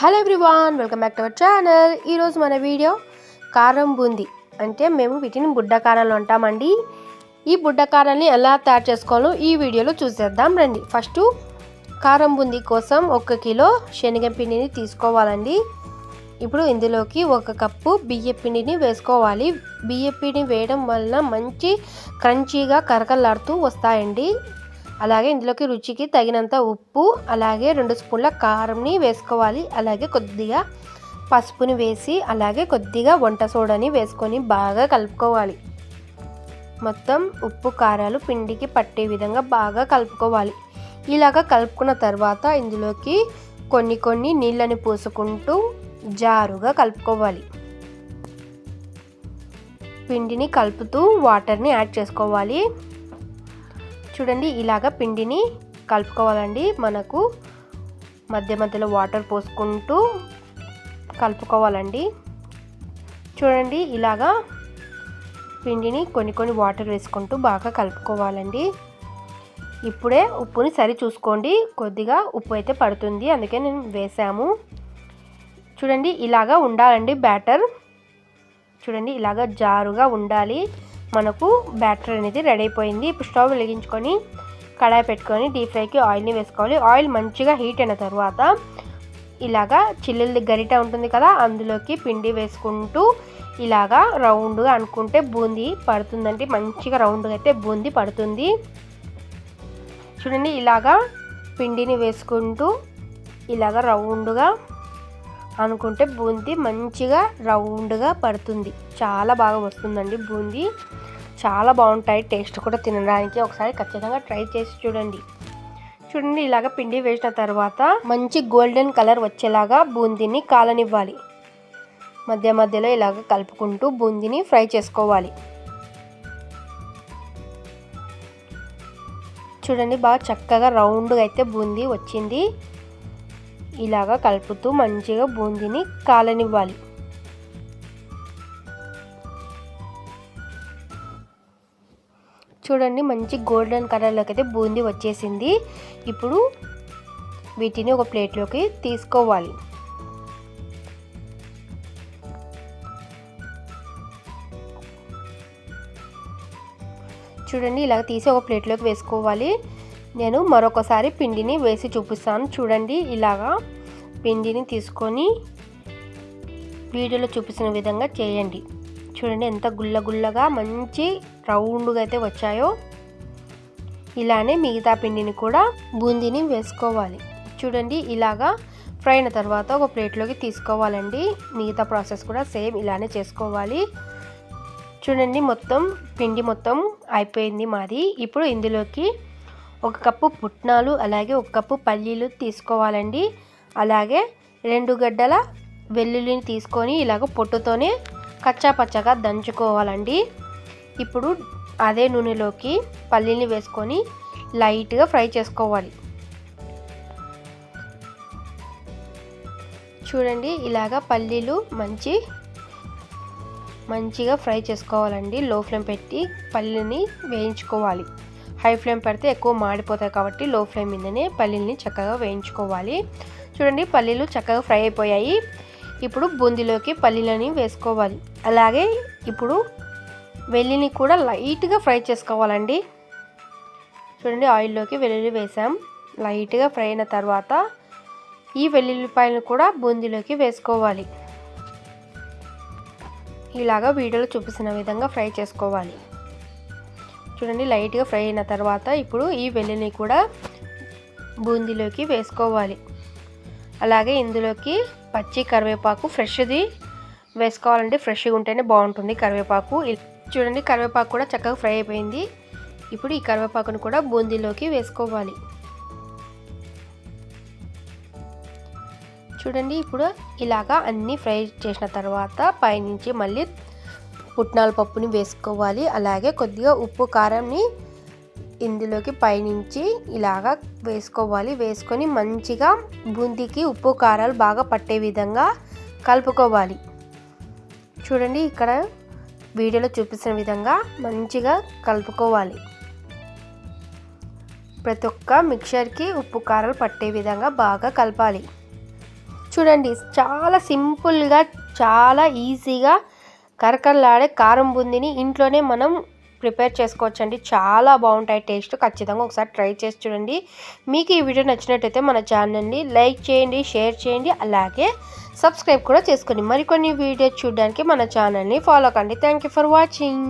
Hello everyone, welcome back to our channel. ఈరోజు మన video కారం బూందీ, అంటే మేము వీటిని బుడ్డ కారాలు అంటామండి. ఈ బుడ్డ కారాన్ని ఎలా తయారు చేసుకోవాలో ఈ వీడియోలో చూసేద్దాం రండి. ఫస్ట్ కారం బూందీ కోసం 1 కిలో శనగపిండిని తీసుకోవాలండి. ఇప్పుడు ఇందులోకి 1 కప్పు బియ్య పిండిని వేసుకోవాలి. బియ్య పిండి వేయడం వలన మంచి క్రంచీగా కరకలాడుతూ వస్తాయండి. అలాగే ఇందులోకి రుచికి తగినంత ఉప్పు, అలాగే 2 స్పూన్ల కారంని వేసుకోవాలి. అలాగే కొద్దిగా పసుపుని వేసి, అలాగే కొద్దిగా వంట సోడాని వేసుకొని బాగా కలుపుకోవాలి. మొత్తం ఉప్పు కారాలు పిండికి పట్టే విధంగా బాగా కలుపుకోవాలి. ఇలాగ కలుపుకున్న తర్వాత ఇందులోకి కొన్ని నీళ్ళని పోసుకుంటూ జారుగా కలుపుకోవాలి. పిండిని కలుపుతూ వాటర్ని యాడ్ చేసుకోవాలి. చూడండి, ఇలాగ పిండిని కలుపుకోవాలండి. మనకు మధ్య మధ్యలో వాటర్ పోసుకుంటూ కలుపుకోవాలండి. చూడండి, ఇలాగా పిండిని కొన్ని వాటర్ వేసుకుంటూ బాగా కలుపుకోవాలండి. ఇప్పుడే ఉప్పుని సరి చూసుకోండి. కొద్దిగా ఉప్పు అయితే పడుతుంది, అందుకే నేను వేసాము. చూడండి, ఇలాగా ఉండాలండి బ్యాటర్. చూడండి, ఇలాగా జారుగా ఉండాలి. మనకు బ్యాటర్ అనేది రెడీ అయిపోయింది. ఇప్పుడు స్టవ్ వెలిగించుకొని కడాయి పెట్టుకొని డీప్ ఫ్రైకి ఆయిల్ని వేసుకోవాలి. ఆయిల్ మంచిగా హీట్ అయిన తర్వాత ఇలాగా చిల్లుల గరిట ఉంటుంది కదా, అందులోకి పిండి వేసుకుంటూ ఇలాగా రౌండ్గా అనుకుంటే బూందీ పడుతుందండి. మంచిగా రౌండ్గా అయితే బూందీ పడుతుంది. చూడండి, ఇలాగా పిండిని వేసుకుంటూ ఇలాగా రౌండ్గా అనుకుంటే బూందీ మంచిగా రౌండ్గా పడుతుంది. చాలా బాగా వస్తుందండి బూందీ. చాలా బాగుంటాయి, టేస్ట్ కూడా తినడానికి. ఒకసారి ఖచ్చితంగా ట్రై చేసి చూడండి. చూడండి, ఇలాగ పిండి వేసిన తర్వాత మంచి గోల్డెన్ కలర్ వచ్చేలాగా బూందీని కాలనివ్వాలి. మధ్య మధ్యలో ఇలాగ కలుపుకుంటూ బూందీని ఫ్రై చేసుకోవాలి. చూడండి, బాగా చక్కగా రౌండ్గా అయితే బూందీ వచ్చింది. ఇలాగా కలుపుతూ మంచిగా బూందీని కాలనివ్వాలి. చూడండి, మంచి గోల్డెన్ కలర్లోకి అయితే బూందీ వచ్చేసింది. ఇప్పుడు వీటిని ఒక ప్లేట్లోకి తీసుకోవాలి. చూడండి, ఇలాగ తీసి ఒక ప్లేట్లోకి వేసుకోవాలి. నేను మరొకసారి పిండిని వేసి చూపిస్తాను. చూడండి, ఇలాగా పిండిని తీసుకొని వీడియోలో చూపించిన విధంగా చేయండి. చూడండి, ఎంత గుల్లగా మంచి రౌండ్గా అయితే వచ్చాయో. ఇలానే మిగతా పిండిని కూడా బూందీని వేసుకోవాలి. చూడండి, ఇలాగా ఫ్రై అయిన తర్వాత ఒక ప్లేట్లోకి తీసుకోవాలండి. మిగతా ప్రాసెస్ కూడా సేమ్ ఇలానే చేసుకోవాలి. చూడండి, పిండి మొత్తం అయిపోయింది మాది. ఇప్పుడు ఇందులోకి 1 కప్పు పుట్నాలు, అలాగే 1 కప్పు పల్లీలు తీసుకోవాలండి. అలాగే 2 గడ్డల వెల్లుల్లిని తీసుకొని ఇలాగ పొట్టుతోనే కచ్చా పచ్చగా దంచుకోవాలండి. ఇప్పుడు అదే నూనెలోకి పల్లీని వేసుకొని లైట్గా ఫ్రై చేసుకోవాలి. చూడండి, ఇలాగ పల్లీలు మంచిగా ఫ్రై చేసుకోవాలండి. లో ఫ్లేమ్ పెట్టి పల్లీని వేయించుకోవాలి. హై ఫ్లేమ్ పెడితే ఎక్కువ మాడిపోతాయి కాబట్టి లో ఫ్లేమ్ మీదనే పల్లీలని చక్కగా వేయించుకోవాలి. చూడండి, పల్లీలు చక్కగా ఫ్రై అయిపోయాయి. ఇప్పుడు బూందీలోకి పల్లీలని వేసుకోవాలి. అలాగే ఇప్పుడు వెల్లుల్లిని కూడా లైట్గా ఫ్రై చేసుకోవాలండి. చూడండి, ఆయిల్లోకి వెల్లుల్లి వేసాం. లైట్గా ఫ్రై అయిన తర్వాత ఈ వెల్లుల్లిపాయలను కూడా బూందీలోకి వేసుకోవాలి. ఇలాగా వీడియోలో చూపిస్తున్న విధంగా ఫ్రై చేసుకోవాలి. చూడండి, లైట్గా ఫ్రై అయిన తర్వాత ఇప్పుడు ఈ వెల్లుల్లిని కూడా బూందీలోకి వేసుకోవాలి. అలాగే ఇందులోకి పచ్చి కరివేపాకు ఫ్రెష్ది వేసుకోవాలండి. ఫ్రెష్గా ఉంటేనే బాగుంటుంది కరివేపాకు. చూడండి, కరివేపాకు కూడా చక్కగా ఫ్రై అయిపోయింది. ఇప్పుడు ఈ కరివేపాకును కూడా బూందీలోకి వేసుకోవాలి. చూడండి, ఇప్పుడు ఇలాగా అన్నీ ఫ్రై చేసిన తర్వాత పైనుంచి మళ్ళీ పుట్నాల పప్పుని వేసుకోవాలి. అలాగే కొద్దిగా ఉప్పు కారంని ఇందులోకి పైనుంచి ఇలాగా వేసుకోవాలి. వేసుకొని మంచిగా బూందీకి ఉప్పు కారాలు బాగా పట్టే విధంగా కలుపుకోవాలి. చూడండి, ఇక్కడ వీడియోలో చూపిస్తున్న విధంగా మంచిగా కలుపుకోవాలి. ప్రతి ఒక్క మిక్చర్కి ఉప్పు కారాలు పట్టే విధంగా బాగా కలపాలి. చూడండి చాలా సింపుల్గా చాలా ఈజీగా కరకరలాడే కారం బూందీని ఇంట్లోనే మనం ప్రిపేర్ చేసుకోవచ్చండి. చాలా బాగుంటాయి టేస్ట్. ఖచ్చితంగా ఒకసారి ట్రై చేసి చూడండి. మీకు ఈ వీడియో నచ్చినట్టయితే మన ఛానల్ని లైక్ చేయండి, షేర్ చేయండి, అలాగే సబ్స్క్రైబ్ కూడా చేసుకోండి. మరికొన్ని వీడియోస్ చూడడానికి మన ఛానల్ని ఫాలో కండి. Thank you for watching.